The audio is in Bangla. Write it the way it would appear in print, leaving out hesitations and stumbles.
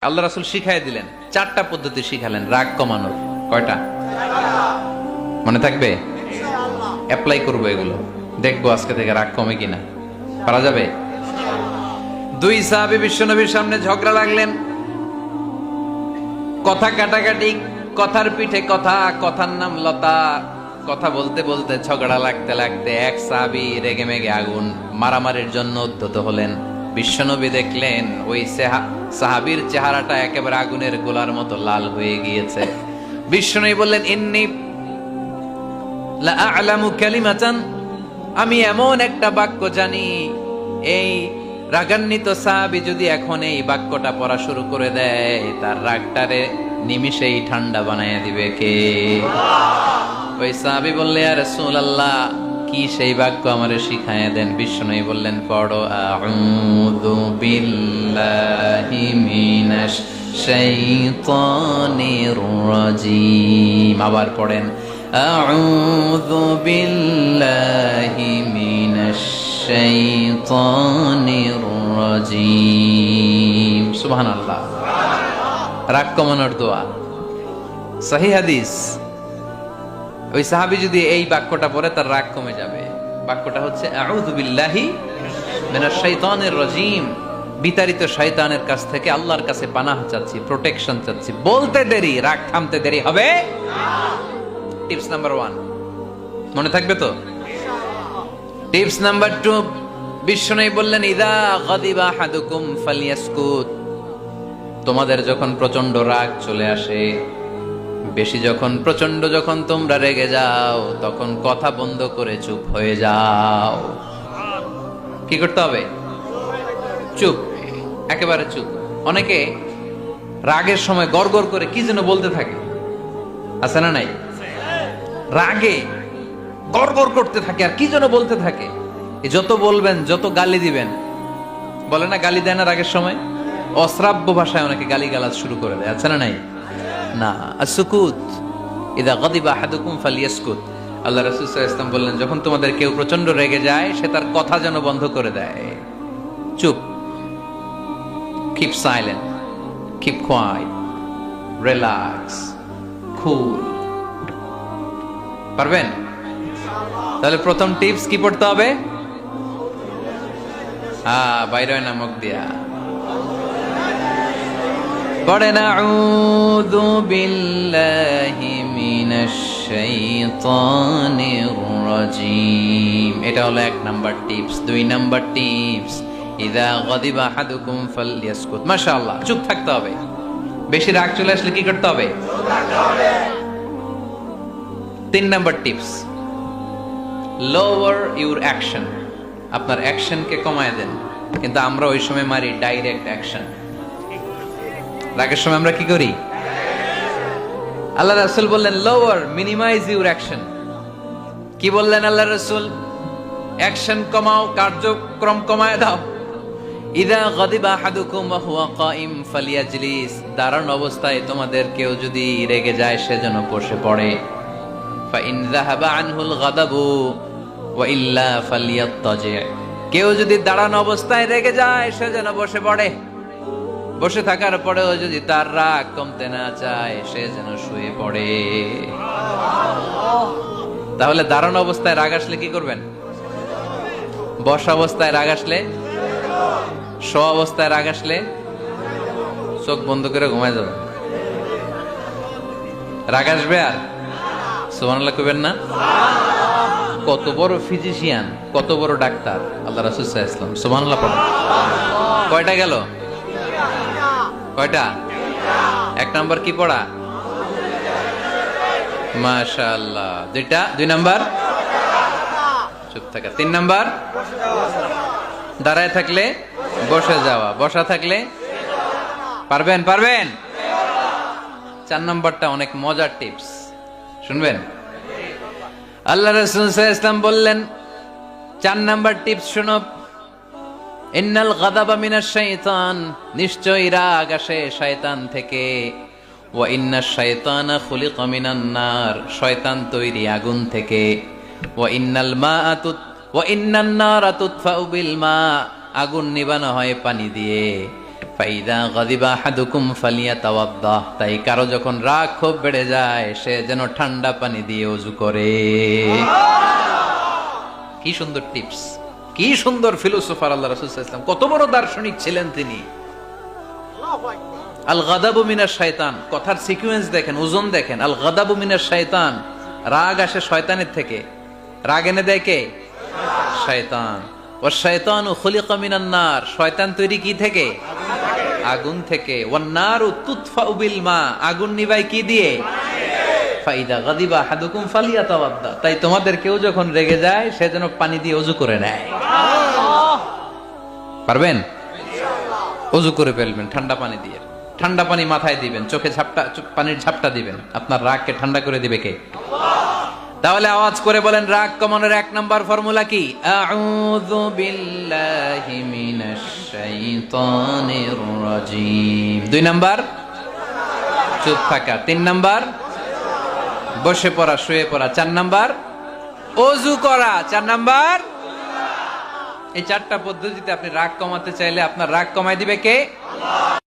আল্লাহ রাসূল শিখাই দিলেন, চারটা পদ্ধতি শিখালেন রাগ কমানোর। কয়টা মনে থাকবে? অ্যাপ্লাই করবো এগুলো, দেখবো আজকে থেকে রাগ কমে কিনা। পারা যাবে? দুই সাহাবী বিশ্বনবীর সামনে ঝগড়া লাগলেন, কথা কাটাকাটি, কথার পিঠে কথা, কথার নাম লতা। কথা বলতে বলতে ঝগড়া লাগতে লাগতে এক সাহাবী রেগে মেগে আগুন, মারামারির জন্য উদ্যত হলেন। বিশ্বনবী দেখলেন ওই সাহাবীর চেহারাটা একেবারে আগুনের গোলার মতো লাল হয়ে গিয়েছে। বিশ্বনবী বললেন, ইন্নী লা আ'লামু কালিমাতান, আমি এমন একটা বাক্য জানি, এই রাগান্বিত সাহাবী যদি এখন এই বাক্যটা পড়া শুরু করে দেয়, তার রাগটারে নিমিষেই ঠান্ডা বানায় দিবে কে? ওই সাহাবী বললে, ইয়া রাসূলুল্লাহ, কি সেই বাক্য আমারে শিখায়া দেন। বিশ্বনবী বললেন, পড়ো, আউযু বিল্লাহি মিনাশ শাইতানির রাজীম। আবার পড়েন, আউযু বিল্লাহি মিনাশ শাইতানির রাজীম। সুবহানাল্লাহ। রাগ কমানোর দোয়া, সহিহ হাদিস। ওই সাহাবী যদি এই বাক্যটা পড়ে তার রাগ কমে যাবে। বাক্যটা হচ্ছে আউযু বিল্লাহি মিনাশ শাইতানির রাজীম। বিতাড়িত শয়তানের কাছ থেকে আল্লাহর কাছে পানাহ চাচ্ছি, প্রোটেকশন চাচ্ছি। বলতে দেরি, রাগ থামতে দেরি হবে না। টিপস নাম্বার 1 মনে থাকবে তো? টিপস নাম্বার 2, বিশ্বনবী বললেন, ইযা গাদিবা আহাদুকুম ফালিয়াসকুত। তোমাদের যখন প্রচন্ড রাগ চলে আসে, বেশি যখন, প্রচন্ড যখন তোমরা রেগে যাও, তখন কথা বন্ধ করে চুপ হয়ে যাও। কি করতে হবে? চুপ, একেবারে চুপ। অনেকে রাগের সময় গড়গড় করে কি যেন বলতে থাকে, আছে না নাই? রাগে গড়গড় করতে থাকে আর কি যেন বলতে থাকে। যত বলবেন, যত গালি দিবেন, বলে না গালি দেয় না রাগের সময়, অশ্রাব্য ভাষায় অনেকে গালিগালাজ শুরু করে দেয়, আছে না নাই? না, আসুকুত, ইদা গাদিবা আহাদুকুম ফালিয়াসকুত। আল্লাহ রাসূল সাল্লাল্লাহু আলাইহি ওয়াসাল্লাম বললেন, যখন তোমাদের কেউ প্রচন্ড রেগে যায়, সে তার কথা যেন বন্ধ করে দেয়। চুপ, keep silent, keep quiet, relax, cool. পারবেন? তাহলে প্রথম টিপস কি পড়তে হবে? বাইরে নামক দিয়া পড়েন, আউযু বিল্লাহি মিনাশ শাইতানির রাজীম। এটা হলো 1 নাম্বার টিপস। 2 নাম্বার টিপস, ইযা গাদিবা আহাদুকুম ফালইয়াসকুত। মাশাআল্লাহ, চুপ থাকতে হবে। বেশি রাগ চলে আসলে কি করতে হবে? চুপ থাকতে হবে। 3 number tips, lower your action. আপনার অ্যাকশনকে কমায় দেন। কিন্তু আমরা ওই সময় মারি ডাইরেক্ট অ্যাকশন। রাগের সময় আমরা কি করি? আল্লাহ রাসূল বললেন, লোয়ার, মিনিমাইজ ইউর অ্যাকশন। কি বললেন আল্লাহ রাসূল? অ্যাকশন কমাও, কার্যক্রম কমায় দাও। ইযা গাদিবা আহাদুকুম ওয়া হুয়া কাইম ফালিয়াজলিস। দাঁড়ানো অবস্থায় তোমাদের কেউ যদি রেগে যায়, সে যেন বসে পড়ে। ফা ইন যাহাবা আনহুল গাদাবু ওয়া ইল্লা ফালিয়াত্তাজি। কেউ যদি দাঁড়ানো অবস্থায় রেগে যায়, সে যেন বসে পড়ে। বসে থাকার পরেও যদি তার রাগ কমতে না চায়, সে যেন শুয়ে পড়ে। তাহলে দাঁড়ানো অবস্থায় রাগ আসলে কি করবেন? বসা অবস্থায় রাগ আসলে, শোয়া অবস্থায় রাগ আসলে চোখ বন্ধ করে ঘুমায় যাবেন। রাগ আসবে আর সুবহানাল্লাহ কইবেন না? কত বড় ফিজিশিয়ান, কত বড় ডাক্তার আল্লাহ রাসূল সাল্লাল্লাহু আলাইহি ওয়াসাল্লাম। সুবহানাল্লাহ পড়েন। কয়টা গেল? কয়টা? 1 নাম্বার কি পড়া? মাশাআল্লাহ। 2 নাম্বার চুপ থাকা। 3 নাম্বার দাঁড়ায় থাকলে বসে যাওয়া, বসা থাকলে পারবেন? 4 নাম্বারটা অনেক মজার টিপস, শুনবেন? আল্লাহ রাসূল সাল্লাল্লাহু আলাইহি ওয়াসাল্লাম বললেন, 4 নাম্বার টিপস শুনো, ইন্নাল গাদাবা মিনাশ শাইতান। নিশ্চয়ই রাগ আসে শয়তান থেকে। ওয়া ইন্নাশ শাইতানা খুলিকা মিনান নার। শয়তান তৈরি আগুন থেকে। ওয়া ইন্নান নারা তুতফাউ বিল মা। আগুন নিবানো হয় পানি দিয়ে। ফাইদা গাদিবা আহাদুকুম ফালিয়াতাওয়াদ্দা, তাই কারো যখন রাগ খুব বেড়ে যায় সে যেন ঠান্ডা পানি দিয়ে ওযু করে। কি সুন্দর টিপস, কি সুন্দর ফিলোসোফার আল্লাহ রাসূল সাল্লাল্লাহু আলাইহি ওয়াসাল্লাম, কত বড় দার্শনিক ছিলেন তিনি। আল গাদাবু মিনাশ শায়তান, কথার সিকোয়েন্স দেখেন, ওজন দেখেন। আল গাদাবু মিনাশ শায়তান, রাগ আসে শয়তানের থেকে। রাগ এনে দেয় কে? শয়তান। ওয়াশ শায়তানু খুলিকা মিনান নার, শয়তান তৈরি কি থেকে? আগুন থেকে। ওয়ান নারু তুতফাউ বিল মা, আগুন নিভায় কি দিয়ে? ফাইদা গাদিবা আহাদুকুম ফালিয়াতাওয়াদ্দা, তাই তোমাদের কেউ যখন রেগে যায় সে যেন পানি দিয়ে ওযু করে নেয়। পারবেন? ওযু করে ফেলবেন ঠান্ডা পানি দিয়ে। ঠান্ডা পানি মাথায় দিবেন, চোখে পানির ঝাপটা দিবেন। আপনার রাগকে ঠান্ডা করে দিবে কে? তাহলে আওয়াজ করে বলেন, রাগ কমানোর 1 নাম্বার ফর্মুলা কি? আউযু বিল্লাহি মিনাশ শাইতানির রাজিম। 2 নাম্বার চুপ থাকা। 3 নাম্বার বসে পড়া, শুয়ে পড়া। 4 নাম্বার ওযু করা। 4 নাম্বার। এই 4টা পদ্ধতিতে আপনি রাগ কমাতে চাইলে আপনার রাগ কমায় দিবে কে? আল্লাহ।